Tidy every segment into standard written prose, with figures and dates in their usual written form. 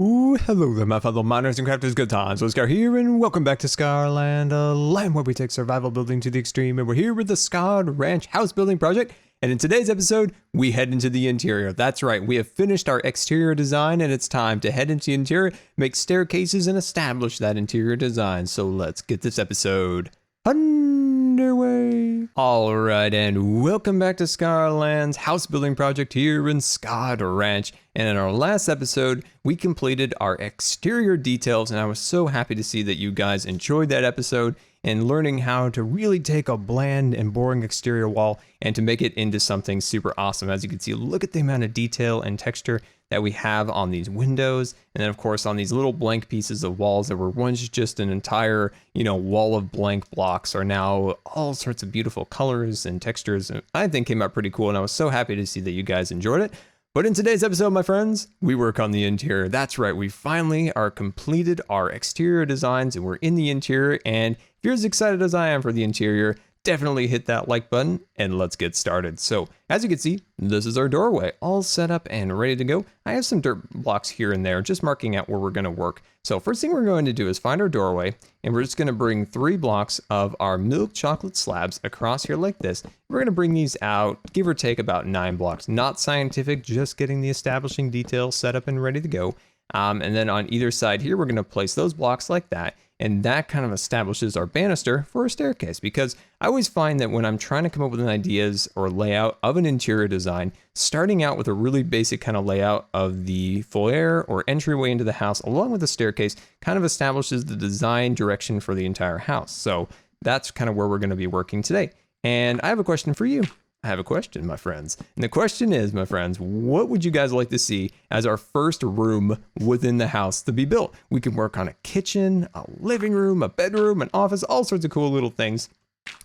Ooh, hello there, my fellow miners and crafters. Good times. Scar here, and welcome back to Scarland, a land where we take survival building to the extreme. And we're here with the Scarland Ranch house building project. And in today's episode, we head into the interior. That's right, we have finished our exterior design, and it's time to head into the interior, make staircases, and establish that interior design. So let's get this episode underway. All right, and welcome back to Scarland's house building project here in Scott Ranch. And in our last episode, we completed our exterior details, and I was so happy to see that you guys enjoyed that episode and learning how to really take a bland and boring exterior wall and to make it into something super awesome. As you can see, look at the amount of detail and texture that we have on these windows, and then of course on these little blank pieces of walls that were once just an entire, wall of blank blocks are now all sorts of beautiful colors and textures. And I think came out pretty cool, and I was so happy to see that you guys enjoyed it. But in today's episode, my friends, we work on the interior. That's right, we finally are completed our exterior designs and we're in the interior. And if you're as excited as I am for the interior, definitely hit that like button and let's get started. So as you can see, this is our doorway all set up and ready to go. I have some dirt blocks here and there, just marking out where we're going to work. So first thing we're going to do is find our doorway, and we're just going to bring 3 blocks of our milk chocolate slabs across here like this. We're going to bring these out, give or take about 9 blocks. Not scientific, just getting the establishing details set up and ready to go. And then on either side here, we're going to place those blocks like that. And that kind of establishes our banister for a staircase, because I always find that when I'm trying to come up with an ideas or layout of an interior design, starting out with a really basic kind of layout of the foyer or entryway into the house along with the staircase kind of establishes the design direction for the entire house. So that's kind of where we're going to be working today. And I have a question for you. I have a question, my friends. And the question is, my friends, what would you guys like to see as our first room within the house to be built? We can work on a kitchen, a living room, a bedroom, an office, all sorts of cool little things.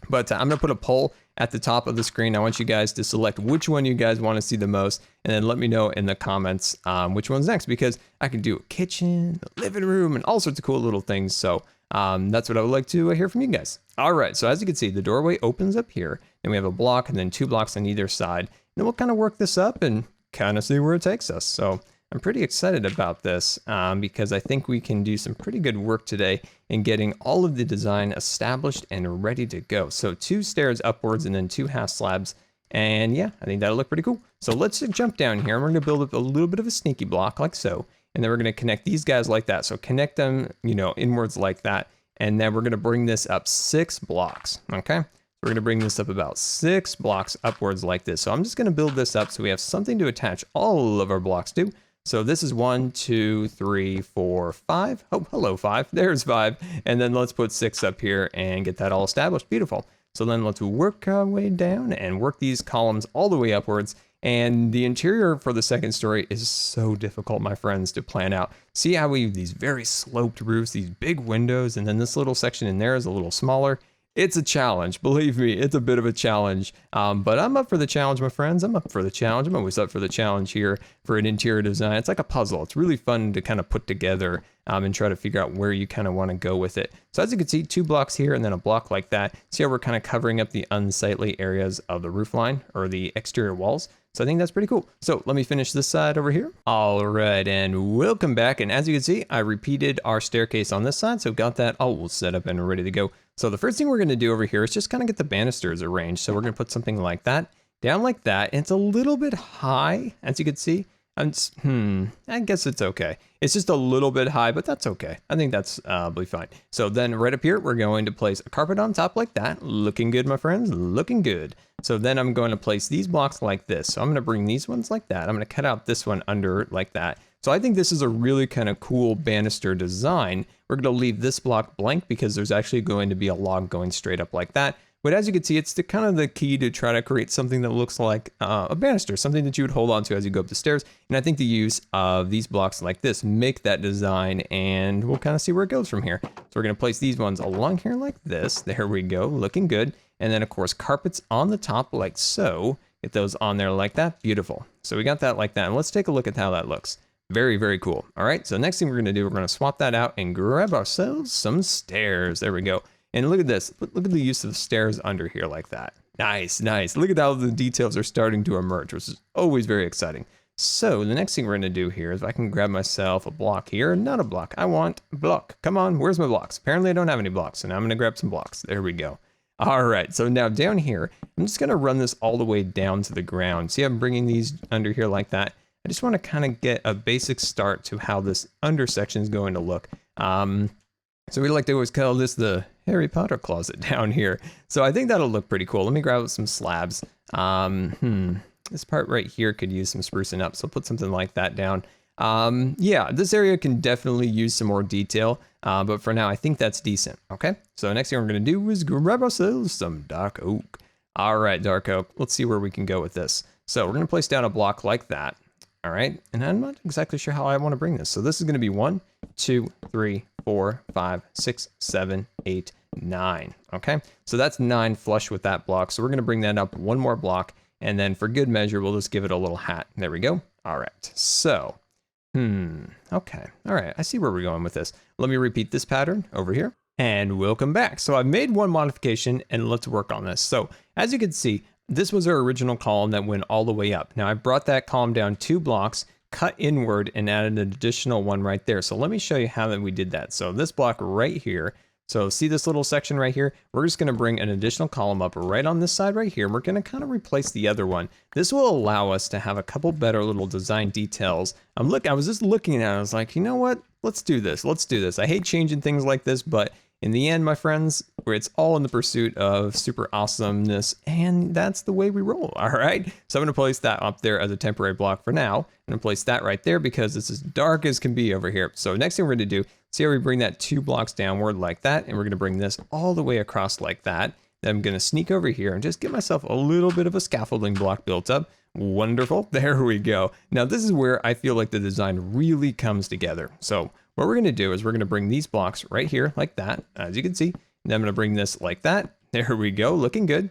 But I'm going to put a poll at the top of the screen. I want you guys to select which one you guys want to see the most, and then let me know in the comments which one's next, because I can do a kitchen, a living room, and all sorts of cool little things. So that's what I would like to hear from you guys. All right, so as you can see, the doorway opens up here, and we have a block and then 2 blocks on either side. And then we'll kind of work this up and kind of see where it takes us. So I'm pretty excited about this because I think we can do some pretty good work today in getting all of the design established and ready to go. So 2 stairs upwards and then 2 half slabs. And yeah, I think that'll look pretty cool. So let's jump down here, and we're going to build up a little bit of a sneaky block like so. And then we're going to connect these guys like that. So connect them, inwards like that. And then we're going to bring this up 6 blocks. Okay. We're going to bring this up about 6 blocks upwards like this. So I'm just going to build this up so we have something to attach all of our blocks to. So this is 1, 2, 3, 4, 5. Oh, hello, 5. There's 5. And then let's put 6 up here and get that all established. Beautiful. So then let's work our way down and work these columns all the way upwards. And the interior for the second story is so difficult, my friends, to plan out. See how we have these very sloped roofs, these big windows, and then this little section in there is a little smaller. It's a challenge, believe me, it's a bit of a challenge, but I'm up for the challenge, my friends. I'm up for the challenge. I'm always up for the challenge here for an interior design. It's like a puzzle. It's really fun to kind of put together and try to figure out where you kind of want to go with it. So as you can see, 2 blocks here and then a block like that. See how we're kind of covering up the unsightly areas of the roof line or the exterior walls. So I think that's pretty cool. So let me finish this side over here. All right, and welcome back. And as you can see, I repeated our staircase on this side. So got that all set up and ready to go. So the first thing we're going to do over here is just kind of get the banisters arranged. So we're going to put something like that down like that. And it's a little bit high, as you can see. I guess it's okay. It's just a little bit high, but that's okay. I think that's be fine. So then right up here, we're going to place a carpet on top like that. Looking good, my friends, looking good. So then I'm going to place these blocks like this. So I'm going to bring these ones like that. I'm going to cut out this one under like that. So I think this is a really kind of cool banister design. We're going to leave this block blank because there's actually going to be a log going straight up like that. But as you can see, it's kind of the key to try to create something that looks like a banister, something that you would hold on to as you go up the stairs. And I think the use of these blocks like this make that design, and we'll kind of see where it goes from here. So we're going to place these ones along here like this. There we go, looking good. And then of course, carpets on the top like so. Get those on there like that. Beautiful. So we got that like that. And let's take a look at how that looks. Very, very cool. All right, so next thing we're going to do, we're going to swap that out and grab ourselves some stairs. There we go. And look at this. Look at the use of stairs under here like that. Nice, nice. Look at how the details are starting to emerge, which is always very exciting. So the next thing we're gonna do here is I can grab myself a block here. Not a block, I want a block. Come on, where's my blocks? Apparently I don't have any blocks, so now I'm gonna grab some blocks. There we go. All right, so now down here, I'm just gonna run this all the way down to the ground. See, I'm bringing these under here like that. I just wanna kind of get a basic start to how this under section is going to look. So we like to always call this the Harry Potter closet down here. So I think that'll look pretty cool. Let me grab some slabs. This part right here could use some sprucing up, so put something like that down. Yeah, this area can definitely use some more detail, but for now, I think that's decent, okay? So next thing we're gonna do is grab ourselves some dark oak. All right, dark oak, let's see where we can go with this. So we're gonna place down a block like that, all right? And I'm not exactly sure how I wanna bring this. So this is gonna be 1, 2, 3, 4, 5, 6, 7, 8, 9, okay? So that's 9 flush with that block. So we're gonna bring that up one more block, and then for good measure, we'll just give it a little hat. There we go. All right, so, okay. All right, I see where we're going with this. Let me repeat this pattern over here, and welcome back. So I've made one modification, and let's work on this. So as you can see, this was our original column that went all the way up. Now I brought that column down 2 blocks, cut inward, and added an additional one right there. So let me show you how that we did that. So this block right here, so see this little section right here? We're just gonna bring an additional column up right on this side right here. We're gonna kind of replace the other one. This will allow us to have a couple better little design details. I was just looking at it, I was like, you know what? Let's do this, let's do this. I hate changing things like this, but in the end, my friends, it's all in the pursuit of super awesomeness, and that's the way we roll, all right? So I'm gonna place that up there as a temporary block for now. I'm gonna place that right there because it's as dark as can be over here. So next thing we're gonna do, see how we bring that 2 blocks downward like that, and we're gonna bring this all the way across like that. Then I'm gonna sneak over here and just get myself a little bit of a scaffolding block built up. Wonderful, there we go. Now this is where I feel like the design really comes together. So what we're gonna do is we're gonna bring these blocks right here like that, as you can see. And then I'm gonna bring this like that. There we go, looking good.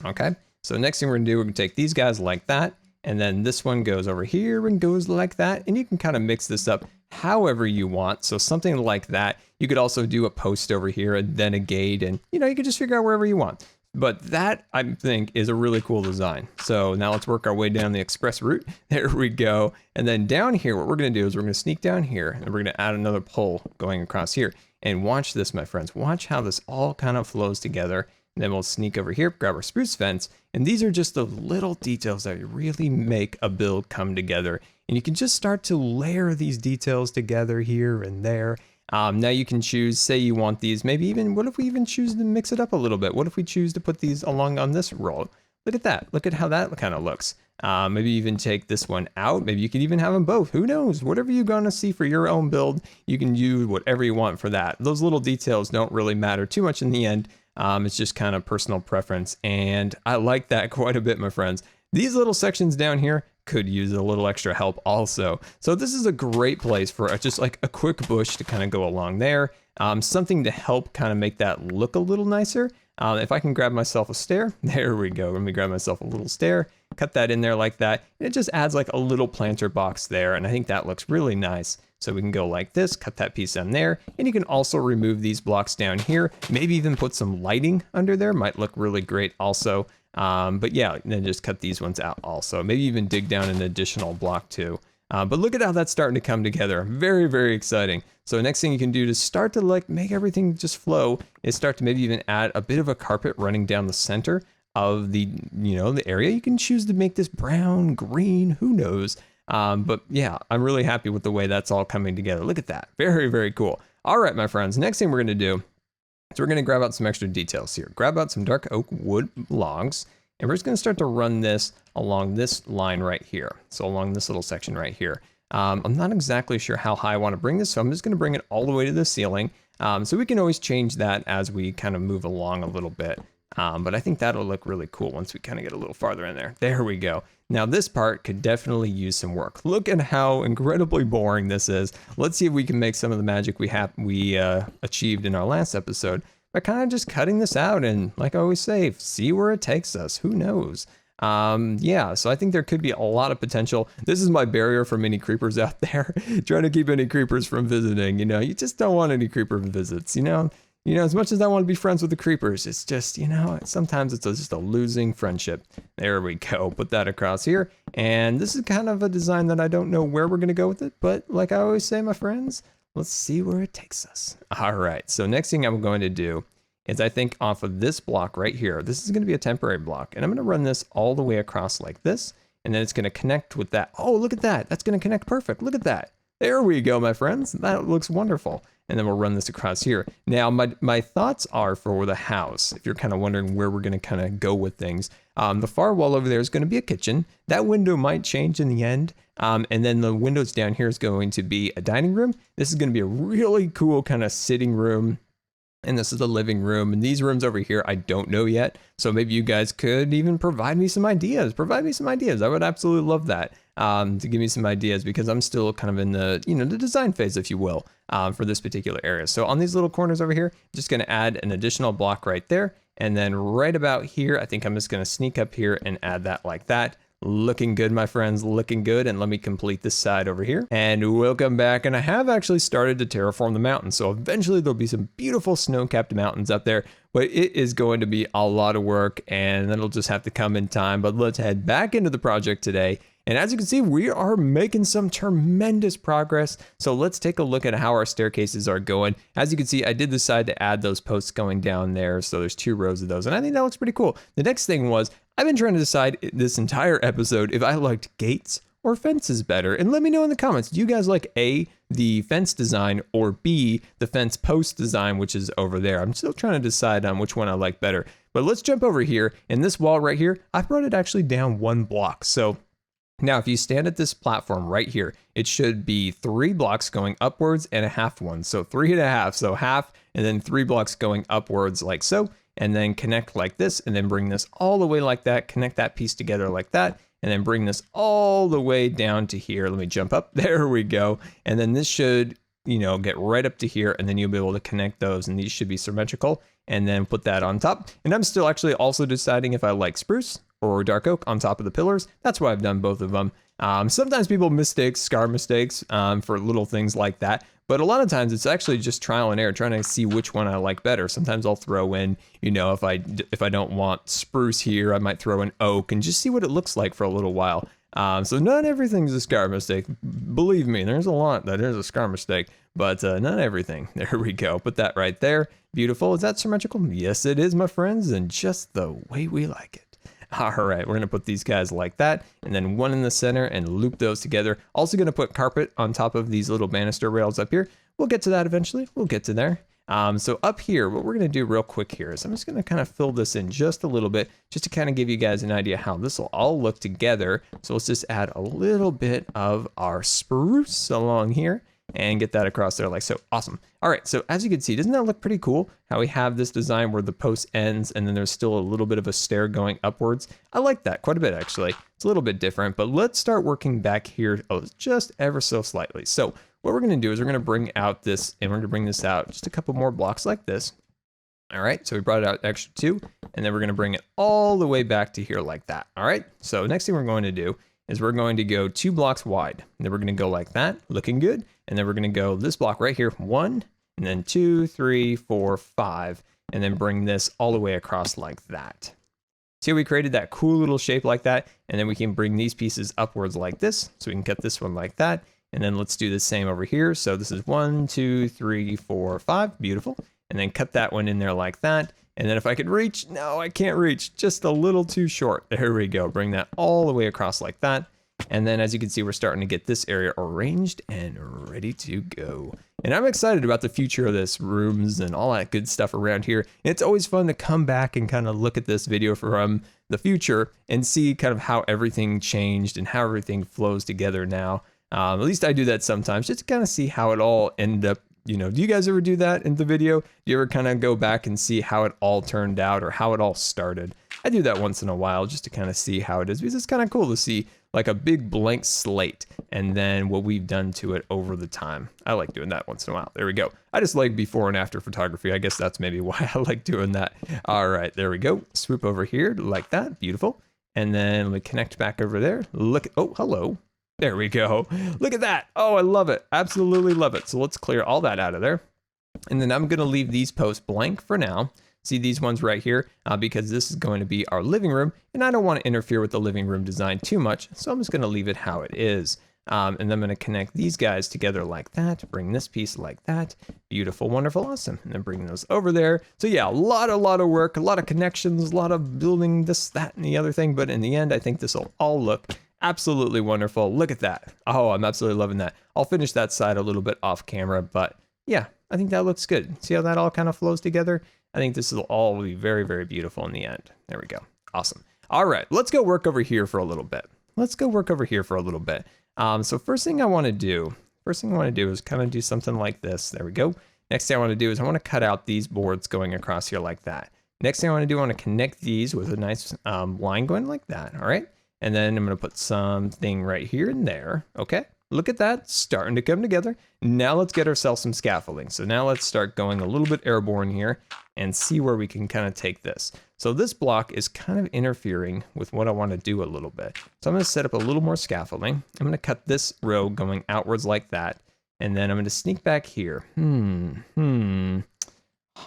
Okay, so next thing we're gonna do, we're gonna take these guys like that, and then this one goes over here and goes like that. And you can kind of mix this up however you want. So something like that. You could also do a post over here and then a gate, and you know, you could just figure out wherever you want. But that, I think, is a really cool design. So now let's work our way down the express route. There we go. And then down here, what we're gonna do is we're gonna sneak down here, and we're gonna add another pole going across here. And watch this, my friends. Watch how this all kind of flows together. And then we'll sneak over here, grab our spruce fence. And these are just the little details that really make a build come together. And you can just start to layer these details together here and there. Now you can choose, say you want these, maybe even, what if we even choose to mix it up a little bit? What if we choose to put these along on this roll? Look at that. Look at how that kind of looks. Maybe even take this one out. Maybe you could even have them both. Who knows? Whatever you're going to see for your own build, you can use whatever you want for that. Those little details don't really matter too much in the end. It's just kind of personal preference. And I like that quite a bit, my friends. These little sections down here could use a little extra help also. So this is a great place for just like a quick bush to kind of go along there. Something to help kind of make that look a little nicer. If I can grab myself a stair, there we go. Let me grab myself a little stair, cut that in there like that. And it just adds like a little planter box there. And I think that looks really nice. So we can go like this, cut that piece on there. And you can also remove these blocks down here. Maybe even put some lighting under there. Might look really great also. But yeah, then just cut these ones out also. Maybe even dig down an additional block too. But look at how that's starting to come together. Very, very exciting. So next thing you can do to start to like make everything just flow is start to maybe even add a bit of a carpet running down the center of the, you know, the area. You can choose to make this brown, green, who knows. But yeah, I'm really happy with the way that's all coming together. Look at that. Very, very cool. All right, my friends, next thing we're going to do is we're going to grab out some extra details here. Grab out some dark oak wood logs, and we're just going to start to run this along this line right here. So along this little section right here. I'm not exactly sure how high I want to bring this, so I'm just going to bring it all the way to the ceiling. So we can always change that as we kind of move along a little bit. But I think that'll look really cool once we kind of get a little farther in there. There we go. Now this part could definitely use some work. Look at how incredibly boring this is. Let's see if we can make some of the magic we achieved in our last episode by kind of just cutting this out and, like I always say, see where it takes us. Who knows? Yeah, so I think there could be a lot of potential. This is my barrier from any creepers out there. Trying to keep any creepers from visiting, you know, you just don't want any creeper visits, you know? You know, as much as I want to be friends with the creepers, it's just, you know, sometimes it's just a losing friendship. There we go. Put that across here. And this is kind of a design that I don't know where we're going to go with it. But like I always say, my friends, let's see where it takes us. All right. So next thing I'm going to do is I think off of this block right here, this is going to be a temporary block. And I'm going to run this all the way across like this. And then it's going to connect with that. Oh, look at that. That's going to connect perfect. Look at that. There we go, my friends. That looks wonderful. And then we'll run this across here. Now, my thoughts are for the house, if you're kind of wondering where we're going to kind of go with things. The far wall over there is going to be a kitchen. That window might change in the end. And then the windows down here is going to be a dining room. This is going to be a really cool kind of sitting room. And this is the living room. And these rooms over here, I don't know yet. So maybe you guys could even provide me some ideas. I would absolutely love that. To give me some ideas, because I'm still kind of in the, you know, the design phase, if you will, for this particular area. So on these little corners over here, I'm just going to add an additional block right there. And then right about here, I think I'm just going to sneak up here and add that like that. Looking good, my friends, looking good. And let me complete this side over here. And welcome back. And I have actually started to terraform the mountain. So eventually there'll be some beautiful snow-capped mountains up there. But it is going to be a lot of work, and that'll just have to come in time. But let's head back into the project today. And as you can see, we are making some tremendous progress. So let's take a look at how our staircases are going. As you can see, I did decide to add those posts going down there. So there's 2 rows of those, and I think that looks pretty cool. The next thing was, I've been trying to decide this entire episode if I liked gates or fences better. And let me know in the comments, do you guys like A, the fence design, or B, the fence post design, which is over there? I'm still trying to decide on which one I like better. But let's jump over here. And this wall right here, I brought it actually down 1 block. So now, if you stand at this platform right here, it should be 3 blocks going upwards and a half one. So 3.5, so half, and then 3 blocks going upwards like so, and then connect like this, and then bring this all the way like that, connect that piece together like that, and then bring this all the way down to here. Let me jump up. There we go. And then this should, you know, get right up to here, and then you'll be able to connect those, and these should be symmetrical, and then put that on top. And I'm still actually also deciding if I like spruce or dark oak on top of the pillars. That's why I've done both of them. Sometimes people scar mistakes for little things like that, but a lot of times it's actually just trial and error, trying to see which one I like better. Sometimes I'll throw in, you know, if I don't want spruce here, I might throw in oak and just see what it looks like for a little while. So not everything's a scar mistake. Believe me, there's a lot that is a scar mistake, but not everything. There we go. Put that right there. Beautiful. Is that symmetrical? Yes, it is, my friends, and just the way we like it. All right, we're going to put these guys like that, and then one in the center and loop those together. Also going to put carpet on top of these little banister rails up here. We'll get to that eventually. We'll get to there. So up here, what we're going to do real quick here is I'm just going to kind of fill this in just a little bit, just to kind of give you guys an idea how this will all look together. So let's just add a little bit of our spruce along here and get that across there like so. Awesome. All right, so as you can see, doesn't that look pretty cool? How we have this design where the post ends and then there's still a little bit of a stair going upwards. I like that quite a bit, actually. It's a little bit different, but let's start working back here just ever so slightly. So what we're gonna do is we're gonna bring out this, and we're gonna bring this out just a couple more blocks like this. All right, so we brought it out extra 2, and then we're gonna bring it all the way back to here like that. All right, so next thing we're going to do is we're going to go 2 blocks wide. And then we're going to go like that, looking good. And then we're going to go this block right here, 1, and then 2, 3, 4, 5, and then bring this all the way across like that. See how we created that cool little shape like that? And then we can bring these pieces upwards like this. So we can cut this one like that. And then let's do the same over here. So this is 1, 2, 3, 4, 5, beautiful. And then cut that one in there like that. And then if I could reach, no, I can't reach, just a little too short. There we go, bring that all the way across like that. And then as you can see, we're starting to get this area arranged and ready to go. And I'm excited about the future of this, rooms and all that good stuff around here. And it's always fun to come back and kind of look at this video from the future and see kind of how everything changed and how everything flows together now. At least I do that sometimes, just to kind of see how it all ended up. You know, do you guys ever do that in the video? Do you ever kind of go back and see how it all turned out or how it all started? I do that once in a while just to kind of see how it is, because it's kind of cool to see like a big blank slate and then what we've done to it over the time. I like doing that once in a while. There we go. I just like before and after photography. I guess that's maybe why I like doing that. All right, there we go. Swoop over here like that. Beautiful. And then we connect back over there. Look, oh, hello. There we go. Look at that. Oh, I love it. Absolutely love it. So let's clear all that out of there. And then I'm going to leave these posts blank for now. See these ones right here, because this is going to be our living room, and I don't want to interfere with the living room design too much, so I'm just going to leave it how it is. And then I'm going to connect these guys together like that, bring this piece like that. Beautiful, wonderful, awesome. And then bring those over there. So yeah, a lot of work, a lot of connections, a lot of building this, that, and the other thing. But in the end, I think this will all look absolutely wonderful. Look at that. Oh, I'm absolutely loving that. I'll finish that side a little bit off camera, but yeah, I think that looks good. See how that all kind of flows together? I think this will all be very, very beautiful in the end. There we go. Awesome. All right, let's go work over here for a little bit. So first thing I want to do is kind of do something like this. There we go. Next thing I want to do is I want to cut out these boards going across here like that. Next thing I want to do, I want to connect these with a nice line going like that. All right. And then I'm going to put something right here and there. Okay. Look at that, starting to come together. Now let's get ourselves some scaffolding. So now let's start going a little bit airborne here and see where we can kind of take this. So this block is kind of interfering with what I want to do a little bit. So I'm going to set up a little more scaffolding. I'm going to cut this row going outwards like that. And then I'm going to sneak back here.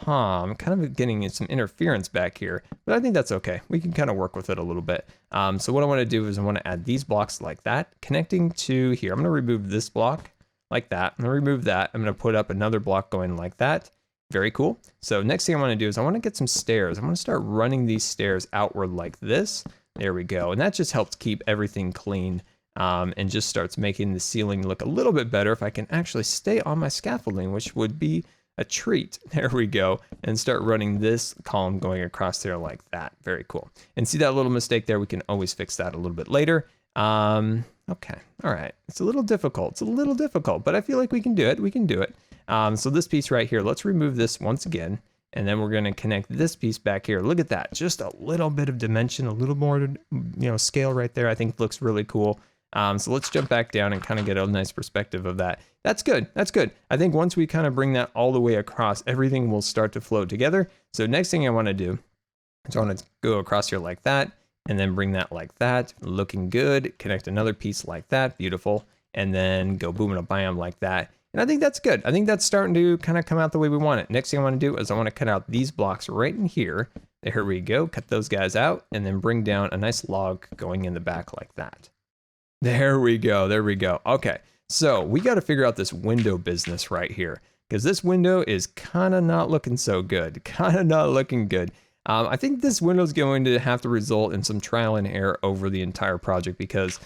I'm kind of getting some interference back here, but I think that's okay. We can kind of work with it a little bit. So what I want to do is I want to add these blocks like that, connecting to here. I'm going to remove this block like that. I'm going to remove that. I'm going to put up another block going like that. Very cool. So next thing I want to do is I want to get some stairs. I'm going to start running these stairs outward like this. There we go. And that just helps keep everything clean. And just starts making the ceiling look a little bit better if I can actually stay on my scaffolding, which would be a treat. There we go. And start running this column going across there like that. Very cool. And see that little mistake there? We can always fix that a little bit later. Okay. All right. It's a little difficult, but I feel like we can do it. So this piece right here, let's remove this once again. And then we're going to connect this piece back here. Look at that. Just a little bit of dimension, a little more, scale right there. I think looks really cool. So let's jump back down and kind of get a nice perspective of that. That's good. I think once we kind of bring that all the way across, everything will start to flow together. So next thing I want to do is I want to go across here like that, and then bring that like that, looking good. Connect another piece like that, beautiful, and then go boom and a bam like that. And I think that's good. I think that's starting to kind of come out the way we want it. Next thing I want to do is I want to cut out these blocks right in here. There we go. Cut those guys out, and then bring down a nice log going in the back like that. There we go. Okay, so we got to figure out this window business right here, because this window is kind of not looking so good. I think this window is going to have to result in some trial and error over the entire project, because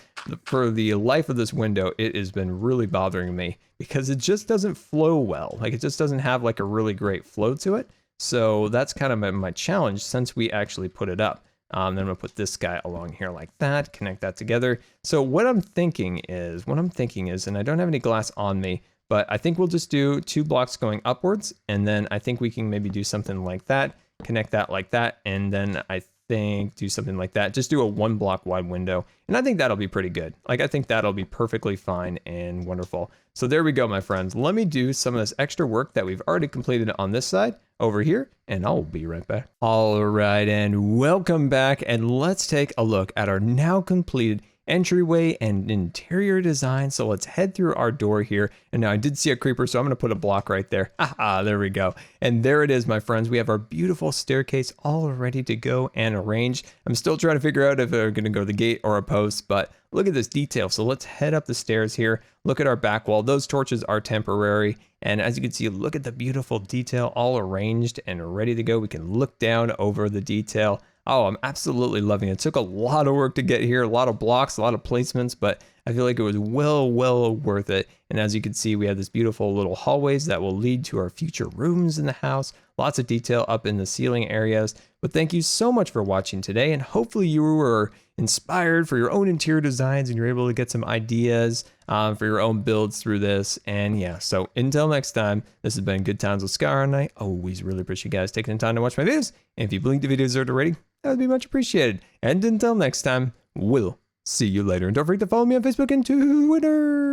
for the life of this window, it has been really bothering me because it just doesn't flow well. Like, it just doesn't have like a really great flow to it. So that's kind of my challenge since we actually put it up. Then I'm gonna put this guy along here like that, connect that together. So what I'm thinking is, and I don't have any glass on me, but I think we'll just do 2 blocks going upwards. And then I think we can maybe do something like that, connect that like that. And then I think do something like that. Just do a 1 block wide window. And I think that'll be pretty good. Like, I think that'll be perfectly fine and wonderful. So there we go, my friends. Let me do some of this extra work that we've already completed on this side over here, and I'll be right back. All right, and welcome back, and let's take a look at our now completed entryway and interior design. So let's head through our door here. And now I did see a creeper, so I'm going to put a block right there. There we go. And there it is, my friends. We have our beautiful staircase all ready to go and arranged. I'm still trying to figure out if we're going to go the gate or a post, but look at this detail. So let's head up the stairs here. Look at our back wall. Those torches are temporary. And as you can see, look at the beautiful detail all arranged and ready to go. We can look down over the detail. Oh, I'm absolutely loving it. It took a lot of work to get here, a lot of blocks, a lot of placements, but I feel like it was well worth it. And as you can see, we have this beautiful little hallways that will lead to our future rooms in the house. Lots of detail up in the ceiling areas. But thank you so much for watching today, and hopefully you were inspired for your own interior designs and you're able to get some ideas for your own builds through this. And yeah, so until next time, this has been Good Times with Scar, and I always really appreciate you guys taking the time to watch my videos. And if you blink the video deserved a rating, that would be much appreciated. And until next time, we'll see you later. And don't forget to follow me on Facebook and Twitter.